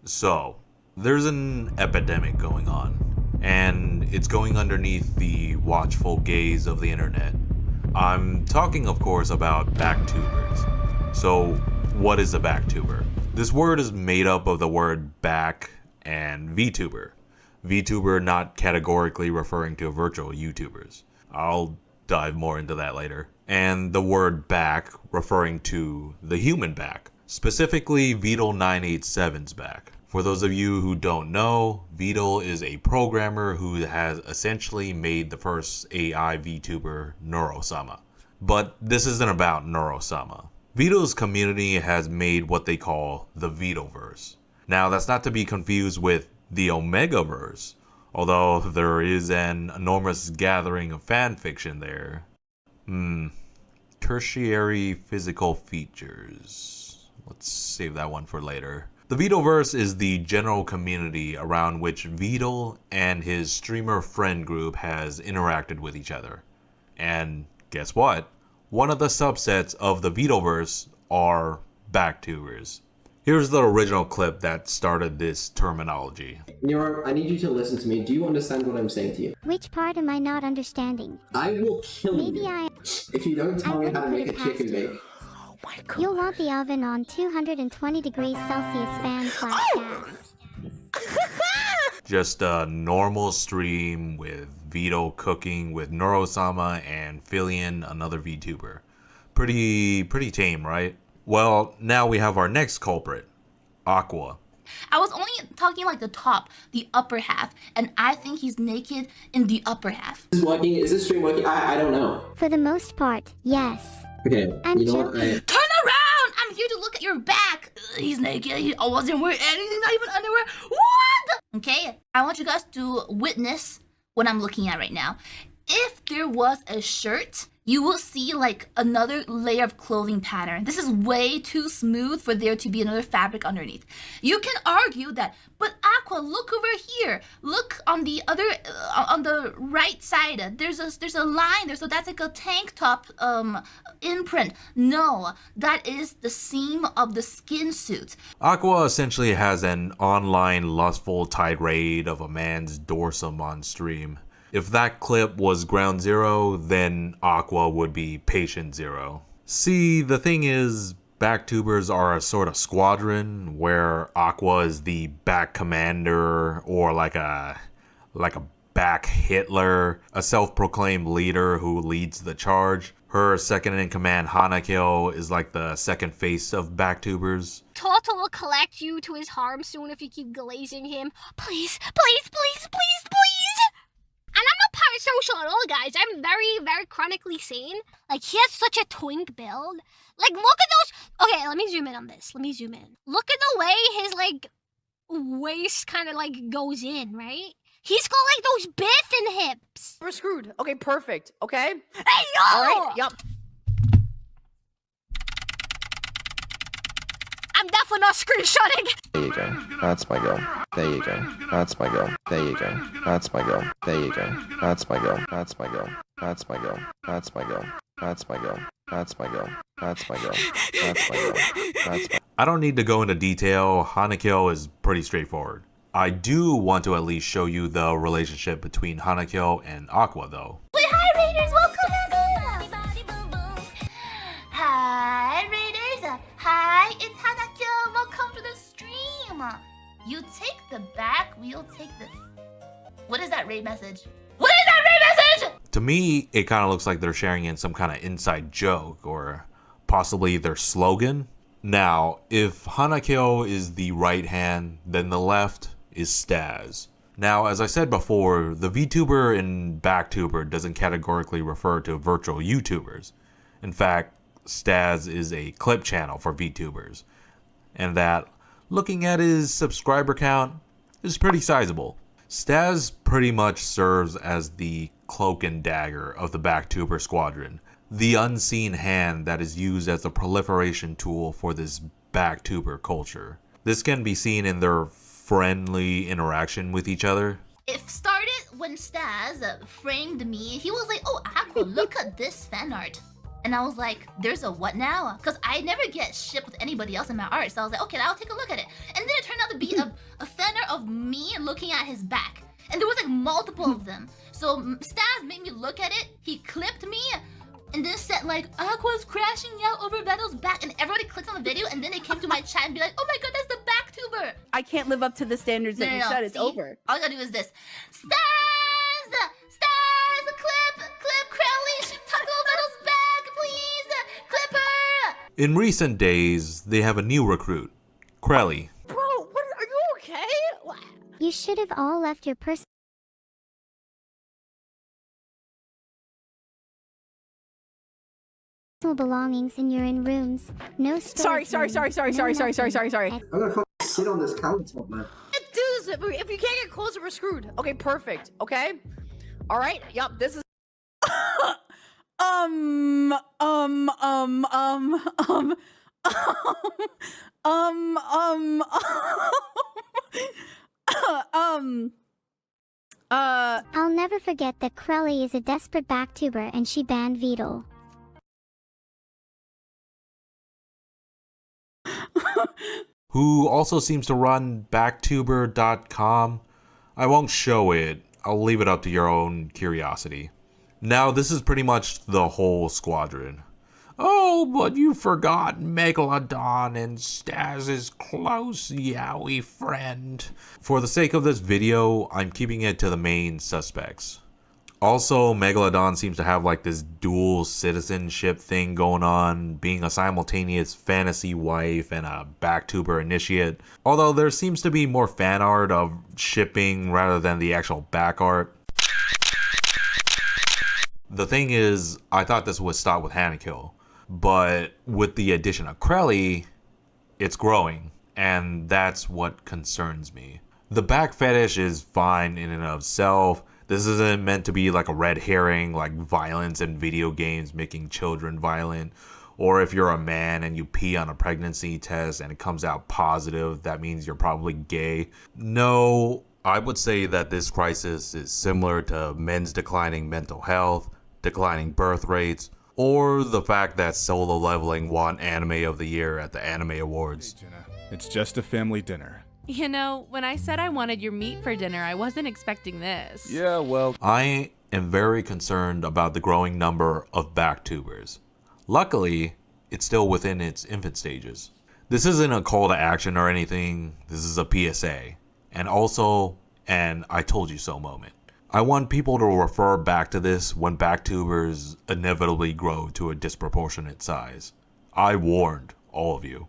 So, there's an epidemic going on, and it's going underneath the watchful gaze of the internet. I'm talking, of course, about backtubers. So, what is a backtuber? This word is made up of the word back and VTuber. VTuber not categorically referring to virtual YouTubers. I'll dive more into that later. And the word back referring to the human back, specifically Vedal 987's back. For those of you who don't know, Vedal is a programmer who has essentially made the first AI VTuber, Neurosama. But this isn't about Neurosama. Vedal's community has made what they call the Vedalverse. Now, that's not to be confused with the Omegaverse, although there is an enormous gathering of fan fiction there. Tertiary physical features. Let's save that one for later. The Vedalverse is the general community around which Vedal and his streamer friend group has interacted with each other. And guess what? One of the subsets of the Vedalverse are backtubers. Here's the original clip that started this terminology. Nero, I need you to listen to me. Do you understand what I'm saying to you? Which part am I not understanding? I will kill Maybe you if you don't tell me how to make a chicken bake. You'll want the oven on 220 degrees Celsius fan/gas. Just a normal stream with Vedal cooking with Neurosama and Filian, another VTuber. Pretty tame, right? Well, now we have our next culprit, Aqua. I was only talking like the top, the upper half, and I think he's naked in the upper half. Is this working? Is this stream working? I don't know. For the most part, yes. Okay, I'm you know what? joking. Turn around! I'm here to look at your back. He's naked. He wasn't wearing anything, not even underwear. What? Okay, I want you guys to witness what I'm looking at right now. If there was a shirt, you will see like another layer of clothing pattern. This is way too smooth for there to be another fabric underneath. You can argue that, but Aqua, look over here. Look on the other, on the right side. There's a line there, so that's like a tank top imprint. No, that is the seam of the skin suit. Aqua essentially has an online lustful tirade of a man's dorsum on stream. If that clip was ground zero, then Aqua would be patient zero. See, the thing is, backtubers are a sort of squadron where Aqua is the back commander or like a back Hitler, a self-proclaimed leader who leads the charge. Her second in command, Hanakyo, is like the second face of backtubers. Toto will collect you to his harm soon if you keep glazing him. Please, please, please, please, please! And I'm not parasocial at all, guys. I'm very, very chronically sane. Like, he has such a twink build. Like, look at those... Okay, let me zoom in on this. Let me zoom in. Look at the way his, like, waist kind of, like, goes in, right? He's got, like, those Biffin hips. We're screwed. Okay, perfect. Okay? Hey, yo! All right, yep. I'm definitely not screenshotting. There you go. That's my goal. There you go. That's my goal. There you go. That's my goal. There you go. That's my goal. That's my goal. That's my goal. That's my goal. That's my goal. That's my goal. That's my goal. That's my goal. That's my. I don't need to go into detail. Hanakyo is pretty straightforward. I do want to at least show you the relationship between Hanakyo and Aqua, though. Wait, hi Raiders, welcome everyone. Hi Raiders, hi, it's Hanakyo. Welcome to the stream. You take the back, we'll take the... What is that raid message? What is that raid message? To me, it kind of looks like they're sharing in some kind of inside joke or possibly their slogan. Now, if Hanakyo is the right hand, then the left is Staz. Now, as I said before, the VTuber in Backtuber doesn't categorically refer to virtual YouTubers. In fact, Staz is a clip channel for VTubers, and that, looking at his subscriber count, is pretty sizable. Staz pretty much serves as the cloak and dagger of the Backtuber squadron, the unseen hand that is used as a proliferation tool for this Backtuber culture. This can be seen in their friendly interaction with each other. It started when Staz framed me. He was like, oh, Aqua, look at this fan art. And I was like, there's a what now? Because I never get shipped with anybody else in my art. So I was like, okay, I'll take a look at it. And then it turned out to be me looking at his back. And there was like multiple of them. So Staz made me look at it. He clipped me and then said like, Aqua's crashing out over Vedal's back. And everybody clicked on the video and then they came to my chat and be like, oh my god, that's the Backtuber. I can't live up to the standards that you said. It's See? over. All you gotta do is this. Staz! Staz! Clip Crowley! She tucked on Vedal's back, please! Clip her! In recent days, they have a new recruit, Krelly. Bro, what, are you okay? What? You should have all left your personal belongings in your in rooms. No Sorry. storage room, Sorry. no nothing. I'm gonna fucking sit on this countertop, man. Do this. If you can't get closer, we're screwed. Okay, perfect. Okay. All right. Yup. This is. I'll never forget that Krelly is a desperate backtuber and she banned vedal. Who also seems to run backtuber.com. I won't show it, I'll leave it up to your own curiosity. Now this is pretty much the whole squadron. Oh, but you forgot Megalodon and Staz's close yaoi friend. For the sake of this video, I'm keeping it to the main suspects. Also, Megalodon seems to have like this dual citizenship thing going on, being a simultaneous fantasy wife and a backtuber initiate. Although there seems to be more fan art of shipping rather than the actual back art. The thing is, I thought this would stop with Hanakill, but with the addition of Krelly, it's growing, and that's what concerns me. The back fetish is fine in and of itself. This isn't meant to be like a red herring, like violence in video games making children violent. Or if you're a man and you pee on a pregnancy test and it comes out positive, that means you're probably gay. No, I would say that this crisis is similar to men's declining mental health, declining birth rates, or the fact that Solo Leveling won Anime of the Year at the Anime Awards. Hey, Jenna, it's just a family dinner. You know, when I said I wanted your meat for dinner, I wasn't expecting this. Yeah, well... I am very concerned about the growing number of backtubers. Luckily, it's still within its infant stages. This isn't a call to action or anything, this is a PSA. And also, an I told you so moment. I want people to refer back to this when backtubers inevitably grow to a disproportionate size. I warned all of you.